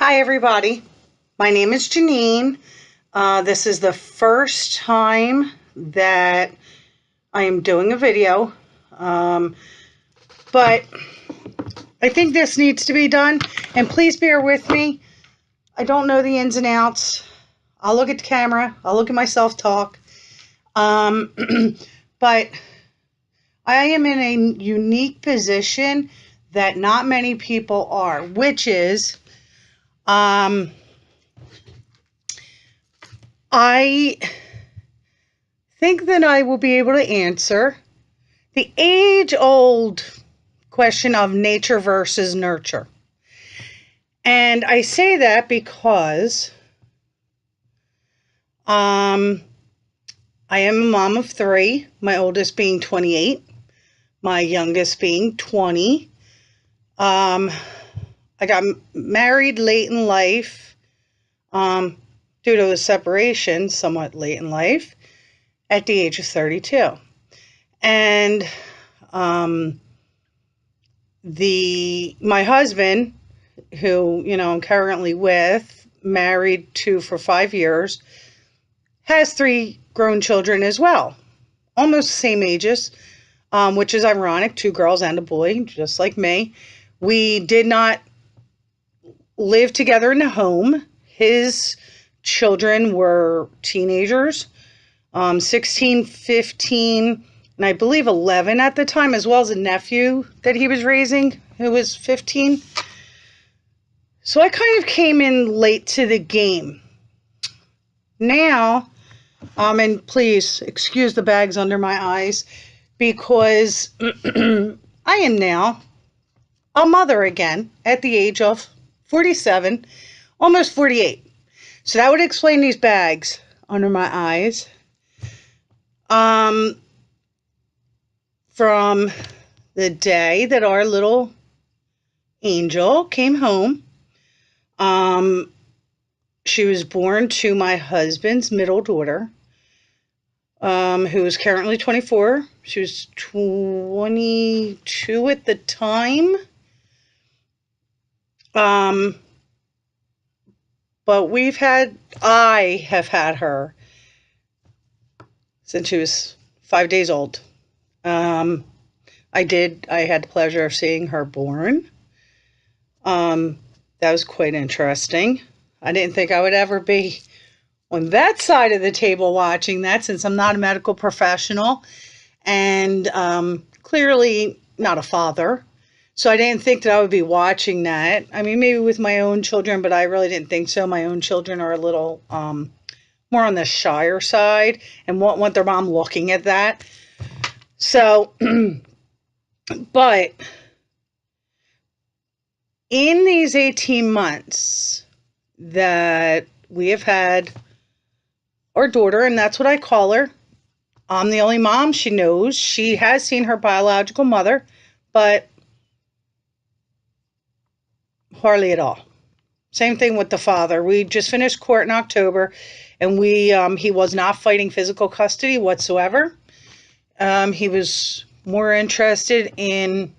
Hi everybody, my name is Janine. This is the first time that I am doing a video, but I think this needs to be done, and please bear with me. I don't know the ins and outs. I'll look at the camera, I'll look at myself talk, but I am in a unique position that not many people are, which is I think that I will be able to answer the age-old question of nature versus nurture. And I say that because I am a mom of three, my oldest being 28, my youngest being 20. I got married late in life, due to a separation somewhat late in life, at the age of 32. And my husband, who, I'm currently with, married to for 5 years, has 3 grown children as well, almost the same ages, which is ironic, 2 girls and a boy, just like me. We did not live together in a home. His children were teenagers, 16, 15, and I believe 11 at the time, as well as a nephew that he was raising who was 15. So I kind of came in late to the game. Now, and please excuse the bags under my eyes, because I am now a mother again at the age of 47, almost 48. So that would explain these bags under my eyes. From the day that our little angel came home, she was born to my husband's middle daughter, who is currently 24. She was 22 at the time. But I have had her since she was 5 days old. I had the pleasure of seeing her born. That was quite interesting. I didn't think I would ever be on that side of the table watching that, since I'm not a medical professional and clearly not a father. So I didn't think that I would be watching that. I mean, maybe with my own children, but I really didn't think so. My own children are a little more on the shyer side and won't want their mom looking at that. So, but in these 18 months that we have had our daughter, and that's what I call her, I'm the only mom she knows. She has seen her biological mother, but hardly at all. Same thing with the father. We just finished court in October, and he was not fighting physical custody whatsoever. He was more interested in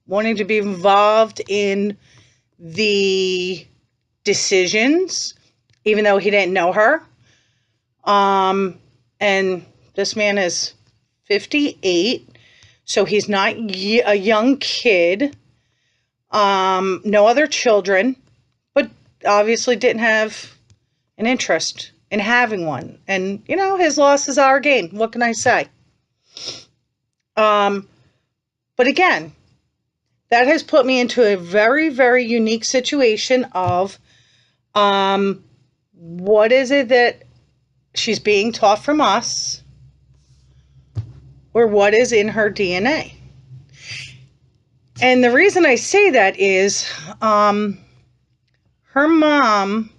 wanting to be involved in the decisions, even though he didn't know her. And this man is 58, so he's not a young kid. No other children, but obviously didn't have an interest in having one. And, his loss is our gain. What can I say? But again, that has put me into a very, very unique situation of what is it that she's being taught from us, or what is in her DNA. And the reason I say that is her mom,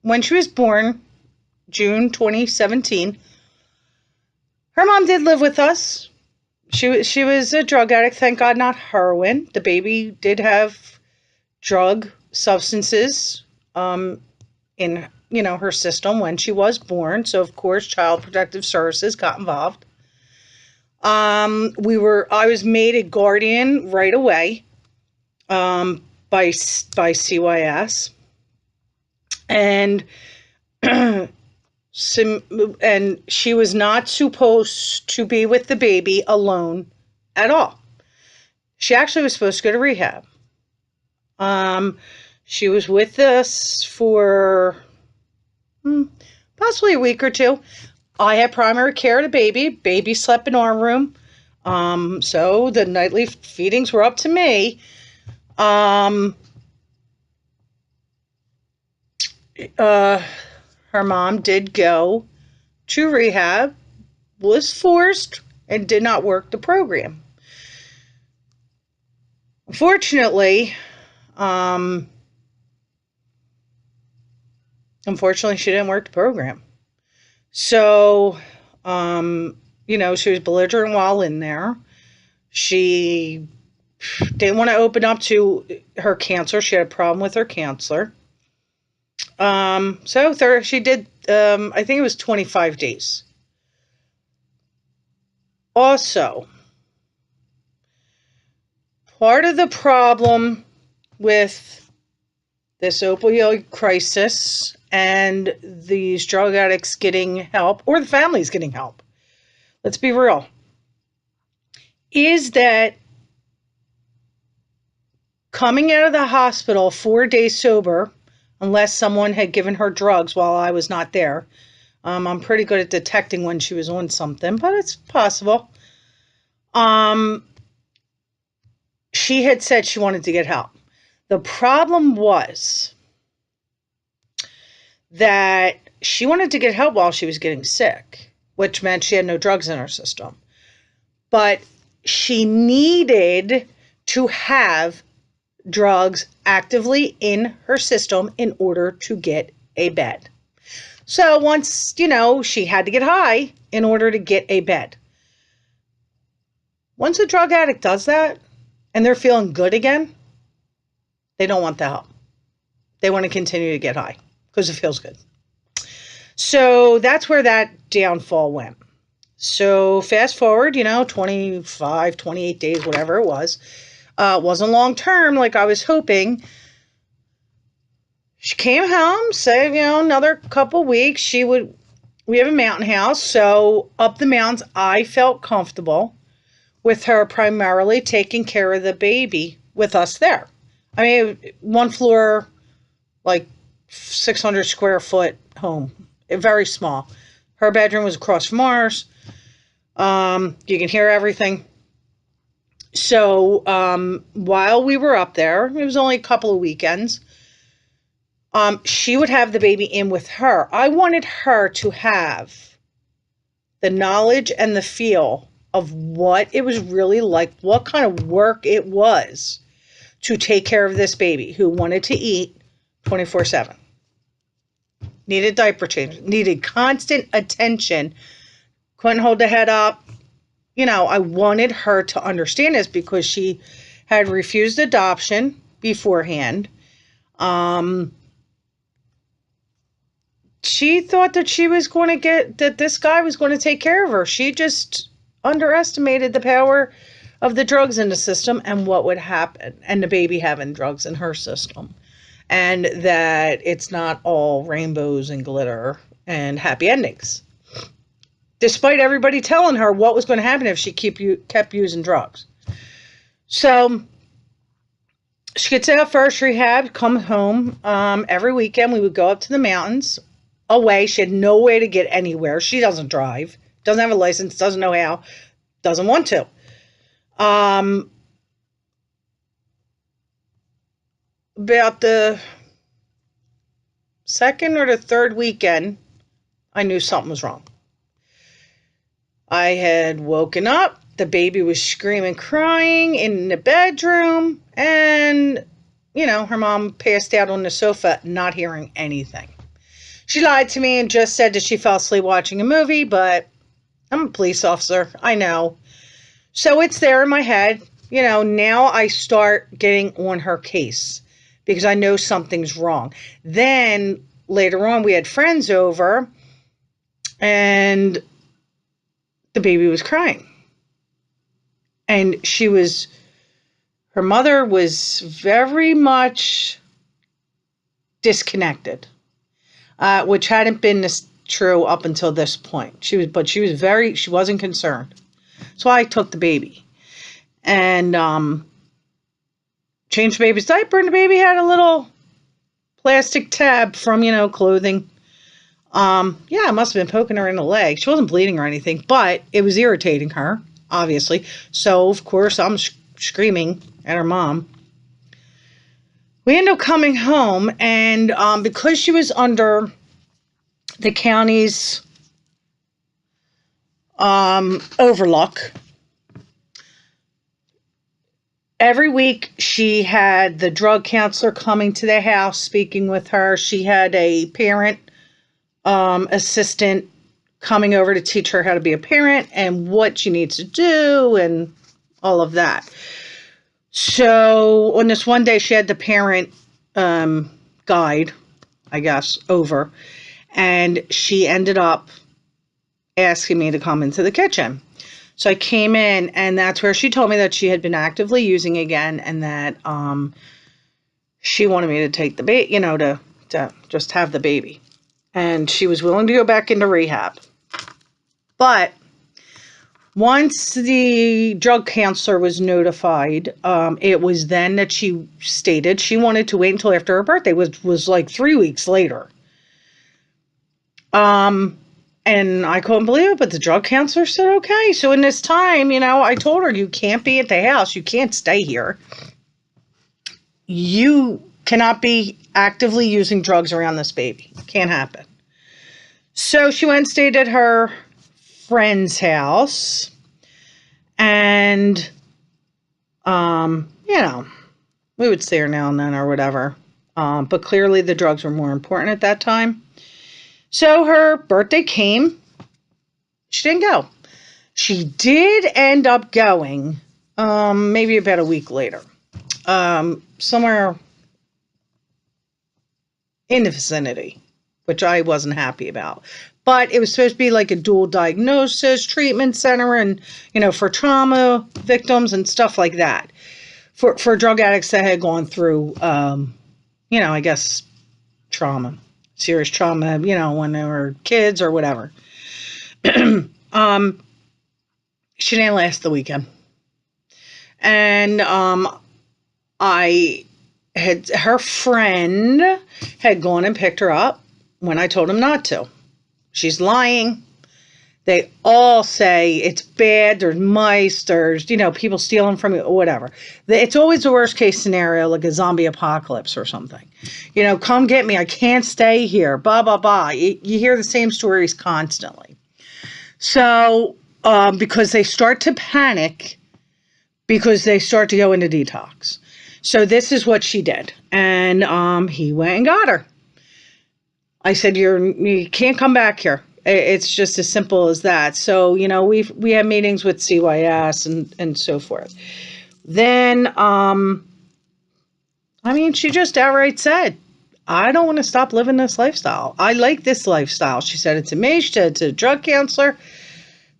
when she was born, June 2017, her mom did live with us. She was a drug addict, thank God not heroin. The baby did have drug substances in her system when she was born. So of course Child Protective Services got involved. I was made a guardian right away. by CYS, and and she was not supposed to be with the baby alone at all. She actually was supposed to go to rehab. She was with us for possibly a week or two. I had primary care of the baby. Baby slept in our room. So the nightly feedings were up to me. Her mom did go to rehab, was forced, and did not work the program. Unfortunately, she didn't work the program. So, she was belligerent while in there. She didn't want to open up to her cancer. She had a problem with her cancer. She did, I think it was 25 days. Also, part of the problem with this opioid crisis and these drug addicts getting help, or the families getting help, let's be real, is that coming out of the hospital 4 days sober, unless someone had given her drugs while I was not there. I'm pretty good at detecting when she was on something, but it's possible. She had said she wanted to get help. The problem was that she wanted to get help while she was getting sick, which meant she had no drugs in her system. But she needed to have drugs actively in her system in order to get a bed. So once, she had to get high in order to get a bed. Once a drug addict does that and they're feeling good again, they don't want the help. They want to continue to get high because it feels good. So that's where that downfall went. So fast forward, 25, 28 days, whatever it was. Wasn't long term like I was hoping. She came home, said, another couple weeks. We have a mountain house, so up the mountains, I felt comfortable with her primarily taking care of the baby with us there. I mean, one floor, like 600 square foot home, very small. Her bedroom was across from ours. You can hear everything. So while we were up there, it was only a couple of weekends, she would have the baby in with her. I wanted her to have the knowledge and the feel of what it was really like, what kind of work it was to take care of this baby who wanted to eat 24/7. Needed diaper change, needed constant attention, couldn't hold the head up. I wanted her to understand this because she had refused adoption beforehand. She thought that that this guy was going to take care of her. She just underestimated the power of the drugs in the system and what would happen, and the baby having drugs in her system, and that it's not all rainbows and glitter and happy endings. Despite everybody telling her what was going to happen if she kept using drugs. So she gets out first rehab, come home. Every weekend we would go up to the mountains away. She had no way to get anywhere. She doesn't drive, doesn't have a license, doesn't know how, doesn't want to. About the second or the third weekend, I knew something was wrong. I had woken up, the baby was screaming, crying in the bedroom, and, her mom passed out on the sofa, not hearing anything. She lied to me and just said that she fell asleep watching a movie, but I'm a police officer, I know. So it's there in my head. Now I start getting on her case because I know something's wrong. Then later on, we had friends over, and the baby was crying. And her mother was very much disconnected, which hadn't been true up until this point. She wasn't concerned. So I took the baby and changed the baby's diaper, and the baby had a little plastic tab from, clothing. Yeah, it must have been poking her in the leg. She wasn't bleeding or anything, but it was irritating her, obviously. So, of course, I'm screaming at her mom. We ended up coming home, and because she was under the county's overlook, every week she had the drug counselor coming to the house, speaking with her. She had a parent assistant coming over to teach her how to be a parent and what she needs to do and all of that. So on this one day, she had the parent guide, I guess, over, and she ended up asking me to come into the kitchen. So I came in, and that's where she told me that she had been actively using again, and that she wanted me to take the baby, to just have the baby. And she was willing to go back into rehab. But once the drug counselor was notified, it was then that she stated she wanted to wait until after her birthday, which was like 3 weeks later. And I couldn't believe it, but the drug counselor said, okay. So in this time, I told her, you can't be at the house. You can't stay here. You cannot be actively using drugs around this baby. Can't happen. So she went and stayed at her friend's house. And, we would see her now and then or whatever. But clearly the drugs were more important at that time. So her birthday came. She didn't go. She did end up going maybe about a week later. Somewhere in the vicinity, which I wasn't happy about. But it was supposed to be like a dual diagnosis treatment center and, for trauma victims and stuff like that. For drug addicts that had gone through, I guess, serious trauma, when they were kids or whatever. She didn't last the weekend. And her friend had gone and picked her up when I told him not to. She's lying. They all say it's bad. There's mice. There's, people stealing from you or whatever. It's always the worst case scenario, like a zombie apocalypse or something. Come get me. I can't stay here. Blah, blah, blah. You hear the same stories constantly. So, because they start to panic, because they start to go into detox. So this is what she did. And he went and got her. I said, you can't come back here. It's just as simple as that. So, we have meetings with CYS and so forth. Then, she just outright said, I don't want to stop living this lifestyle. I like this lifestyle. She said it to me. She said it to the drug counselor.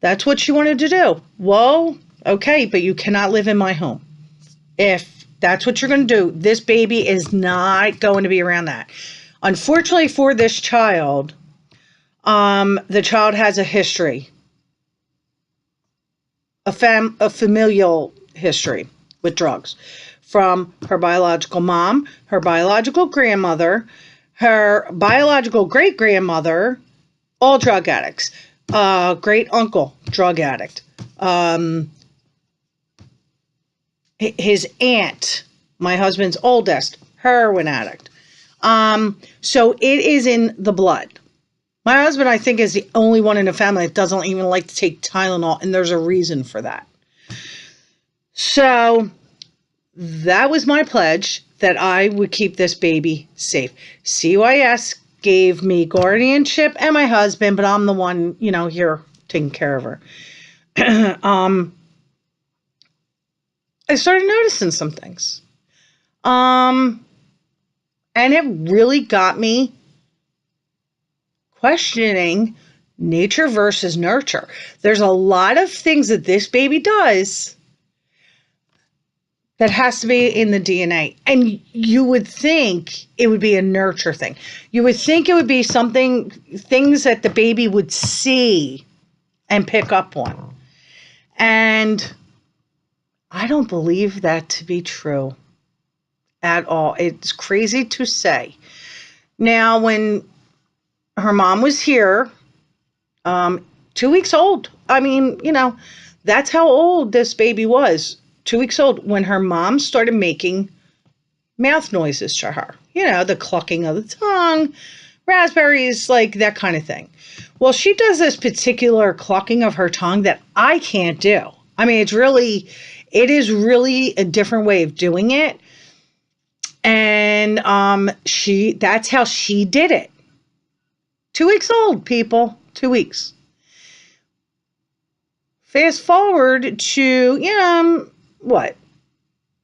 That's what she wanted to do. Well, okay, but you cannot live in my home. If that's what you're going to do, this baby is not going to be around that. Unfortunately for this child, the child has a history, a familial history with drugs from her biological mom, her biological grandmother, her biological great-grandmother, all drug addicts. Great uncle, drug addict. His aunt, my husband's oldest, heroin addict. So it is in the blood. My husband, I think, is the only one in the family that doesn't even like to take Tylenol, and there's a reason for that. So that was my pledge, that I would keep this baby safe. CYS gave me guardianship and my husband, but I'm the one, here taking care of her. I started noticing some things. And it really got me questioning nature versus nurture. There's a lot of things that this baby does That has to be in the DNA. And you would think it would be a nurture thing. You would think it would be things that the baby would see and pick up on. And I don't believe that to be true at all. It's crazy to say. Now, when her mom was here, 2 weeks old. I mean, that's how old this baby was. 2 weeks old when her mom started making mouth noises to her. The clucking of the tongue, raspberries, like that kind of thing. Well, she does this particular clucking of her tongue that I can't do. I mean, it is really a different way of doing it. And that's how she did it. 2 weeks old, people. 2 weeks. Fast forward to,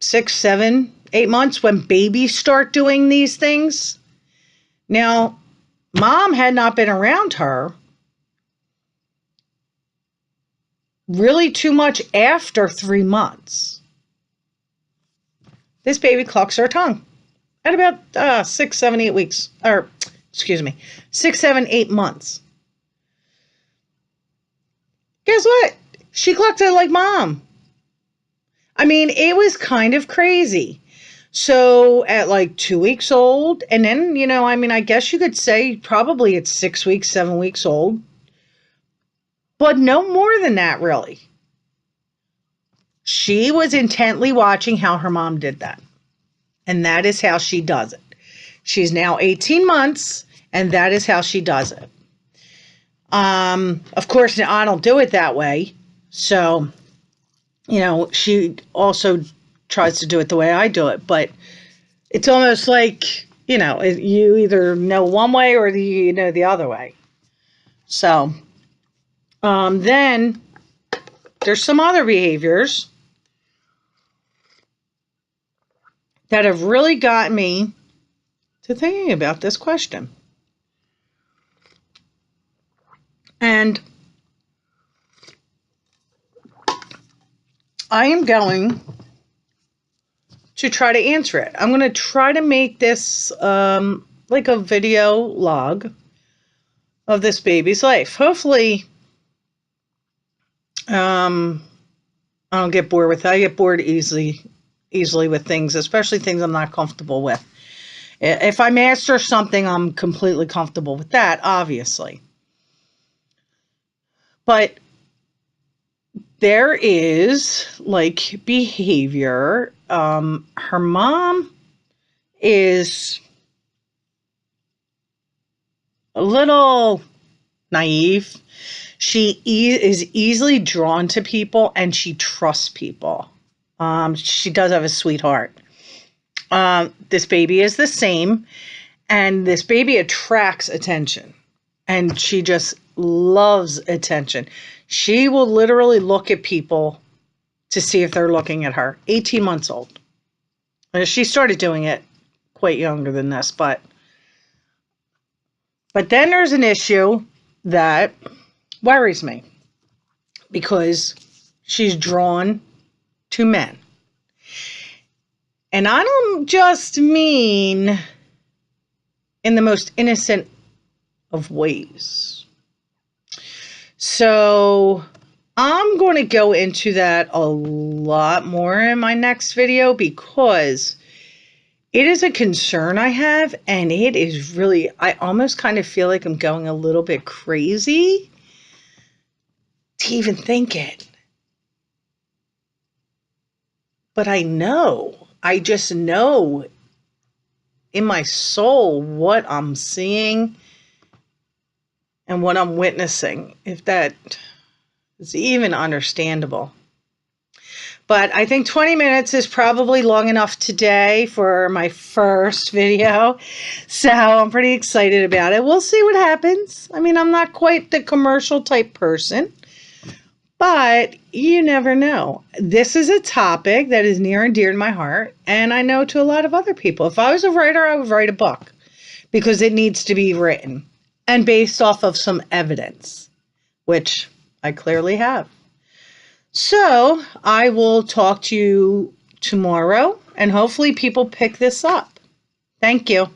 6, 7, 8 months when babies start doing these things. Now, mom had not been around her really too much after 3 months. This baby clucks her tongue at about 6, 7, 8 weeks. 6, 7, 8 months. Guess what? She clucked it like mom. I mean, it was kind of crazy. So at like 2 weeks old, and then, I guess you could say probably it's 6 weeks, 7 weeks old, but no more than that, really. She was intently watching how her mom did that. And that is how she does it. She's now 18 months, and that is how she does it. Of course, I don't do it that way. So, she also tries to do it the way I do it, but it's almost like, you either know one way or you know the other way. So, then there's some other behaviors that have really got me to thinking about this question. And I am going to try to answer it. I'm going to try to make this like a video log of this baby's life. Hopefully, I don't get bored with it. I get bored easily with things, especially things I'm not comfortable with. If I master something, I'm completely comfortable with that, obviously. But there is like behavior. Her mom is a little naive. She is easily drawn to people and she trusts people. She does have a sweetheart. This baby is the same, and this baby attracts attention, and she just loves attention. She will literally look at people to see if they're looking at her. 18 months old. She started doing it quite younger than this, but then there's an issue that worries me because she's drawn to men. And I don't just mean in the most innocent of ways. So I'm going to go into that a lot more in my next video because it is a concern I have, and it is really, I almost kind of feel like I'm going a little bit crazy to even think it. But I just know in my soul what I'm seeing and what I'm witnessing, if that is even understandable. But I think 20 minutes is probably long enough today for my first video. So I'm pretty excited about it. We'll see what happens. I mean, I'm not quite the commercial type person, but you never know. This is a topic that is near and dear to my heart, and I know to a lot of other people. If I was a writer, I would write a book because it needs to be written and based off of some evidence, which I clearly have. So I will talk to you tomorrow, and hopefully people pick this up. Thank you.